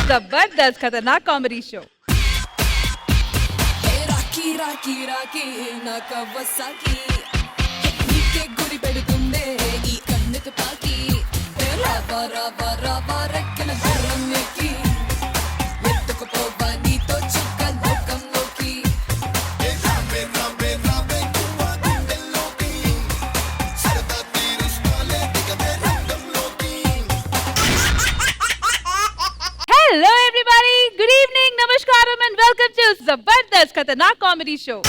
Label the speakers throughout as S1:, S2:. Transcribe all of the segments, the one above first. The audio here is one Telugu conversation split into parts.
S1: జబర్దస్త్ ఖతర్నాక్ కామెడీ షో.
S2: రాకీ రాకీ నా కవ్వసాకి నీకే గురి పెడుతుందే ఈ కన్నుకు తాకి రావా రావా రావా రెక్కల గుర్రం ఎక్కి ఎత్తుకుపోవా నీతో చుక్క లోకంలోకి రావే రావే రావే గువ్వా గుండెల్లోకి సరదా తీరుస్తాలే దిగవే రంగంలోకి.
S1: Hello everybody, good evening, namaskaram and welcome to Zabardast Khatanak Comedy Show.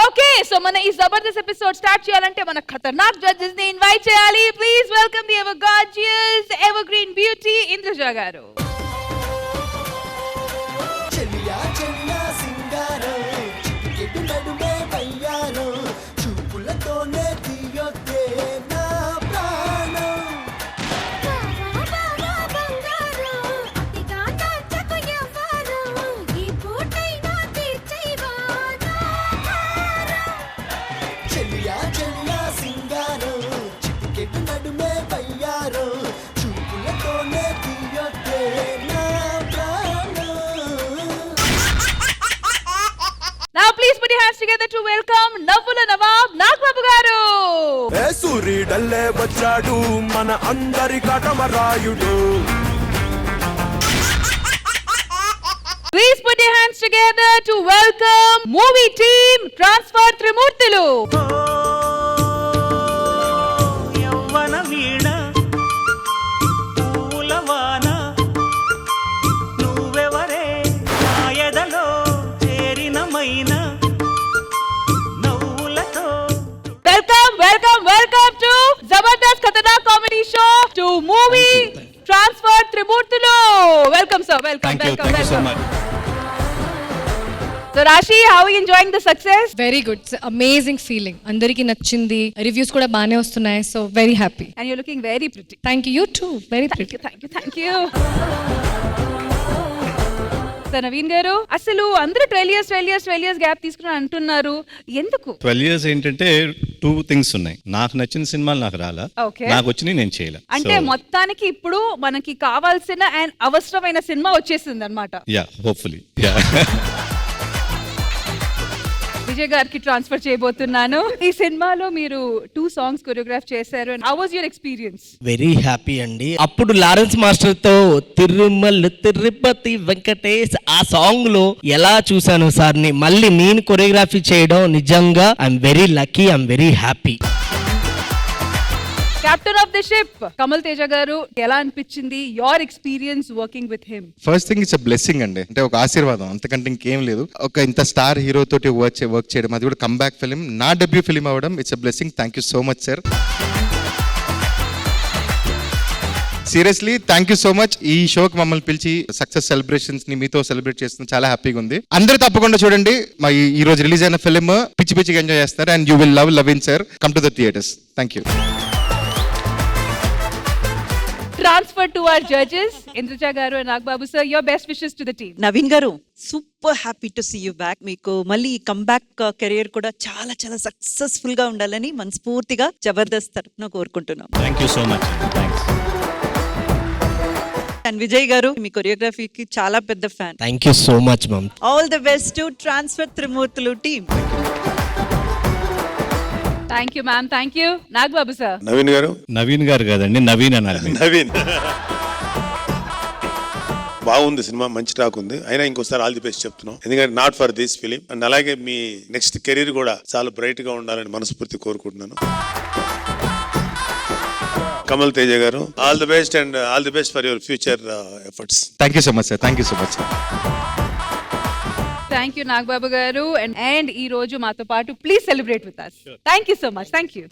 S1: Okay, so mana ee Zabardast episode start cheyalante mana khatanak judges ni invite cheyali. Please welcome the ever gorgeous, evergreen beauty Indraja garu.
S3: చెలియా చెలియా సింగారో చిటికెడు నడుమే వయ్యారో చూపులతోనే తీయొద్దే నా ప్రాణం. చెలియా చెలియా సింగారో చిటికెడు నడుమే వయ్యారో చూపులతోనే తీయొద్దే నా ప్రాణం.
S1: Now please put your hands together to welcome Navula Nawab Nagbabu garu.
S4: ఏ సూర్యుడల్లే వచ్చాడు మన అందరి Katamarayudu.
S1: Please put your hands together to welcome movie team Transfer Trimurtulu.
S5: యవ్వన వీణ పూలవాన నువ్వెవరే నా ఎదలో చేరినమైన నవ్వులతో
S1: Welcome to Zabardast Khatanak Comedy Show to movie Transfer Trimurtulu. Welcome sir, welcome.
S6: Thank you so much.
S1: So Rashi, how are you enjoying the success?
S7: Very good, amazing feeling. అందరికి నచ్చింది, రివ్యూస్ కూడా బాగానే వస్తున్నాయి. So very happy.
S1: And you're looking very pretty.
S7: Thank you two, very
S1: Thank
S7: pretty.
S1: you. So Naveen garu, అసలు అందరూ 12 years గ్యాప్ తీసుకుని అంటున్నారు, ఎందుకు?
S6: 12 years ఏంటంటే 2 things ఉన్నాయి. నాకు నచ్చిన సినిమాలు నాకు రాలా,
S1: Okay.
S6: నాకు వచ్చినాయి నేను చేయలే.
S1: అంటే మొత్తానికి ఇప్పుడు మనకి కావాల్సిన అండ్ అవసరమైన సినిమా వచ్చేసింది అనమాట.
S6: Yeah hopefully yeah.
S1: విజయ్ గారికి ట్రాన్స్ఫర్ చేయబోతున్నాను. ఈ సినిమాలో మీరు 2 songs కొరియోగ్రాఫ్ చేశారు. How was your experience?
S8: Very happy అండి. అప్పుడు లారెన్స్ మాస్టర్ తో తిరుమల తిరుపతి వెంకటేష్ ఆ సాంగ్ లో ఎలా చూసాను సార్ ని మళ్ళీ నేను కొరియోగ్రఫీ చేయడం నిజంగా I'm very lucky, I'm very happy.
S1: Captain of the ship Kamal Teja గారు, ఎలా అనిపించింది your experience working with him?
S9: First thing it's a blessing అండి, అంటే ఒక ఆశీర్వాదం, అంతకంటే ఇంకేం లేదు. ఒక ఇంత స్టార్ హీరో తోటి వర్క్ చేయడం, అది కూడా కంబ్యాక్ ఫిలిం, నా డెబ్యూ ఫిలిం అవ్వడం, it's a blessing. Thank you so much sir. Seriously thank you so much. ఈ షోకి మమ్మల్ని పిలిచి సక్సెస్ సెలబ్రేషన్స్ ని మీతో సెలబ్రేట్ చేస్తున్న చాలా హ్యాపీగా ఉంది. అందరూ తప్పకుండా చూడండి. మా ఈ రోజు రిలీజ్ అయిన ఫిలిం పిచ్చి పిచ్చిగా ఎంజాయ్ చేస్తారు. And you will love in sir. Come to the theatres. Thank you.
S1: Transfer to our judges Indraja garu and Nagbabu sir, your best wishes to the team.
S10: Naveen garu, super happy to see you back. మీకు మళ్ళీ కంబ్యాక్ కెరియర్ కూడా చాలా చాలా సక్సెస్ఫుల్ గా ఉండాలని మనస్ఫూర్తిగా జబర్దస్త్ తరఫున కోరుకుంటున్నాం.
S6: Thank you so much. Thanks.
S10: And Vijay గారు, మీ కొరియోగ్రఫీకి చాలా పెద్ద fan.
S8: Thank you so much ma'am.
S10: All the best to transfer Trimurthulu team.
S1: Thank you ma'am, thank you. Nagbabu sir.
S6: Naveen గారు కాదండి, నవీన్ అనాలి.
S11: నవీన్ బాగుంది సినిమా, మంచి టాక్ ఉంది. అయినా ఇంకోసారి ఆల్ ది బెస్ట్ చెప్తున్నాం, ఎందుకంటే not for this film. And అలాగే మీ నెక్స్ట్ కెరీర్ కూడా చాలా బ్రైట్ గా ఉండాలని మనస్ఫూర్తి కోరుకుంటున్నాను. కమల్ తేజ గారు, all the best and all the best for your future efforts.
S9: Thank you so much sir. Thank you so much sir.
S1: Thank you Nagbabu garu and ee roju maato paatu please celebrate with us. Thank you so much. Thank you.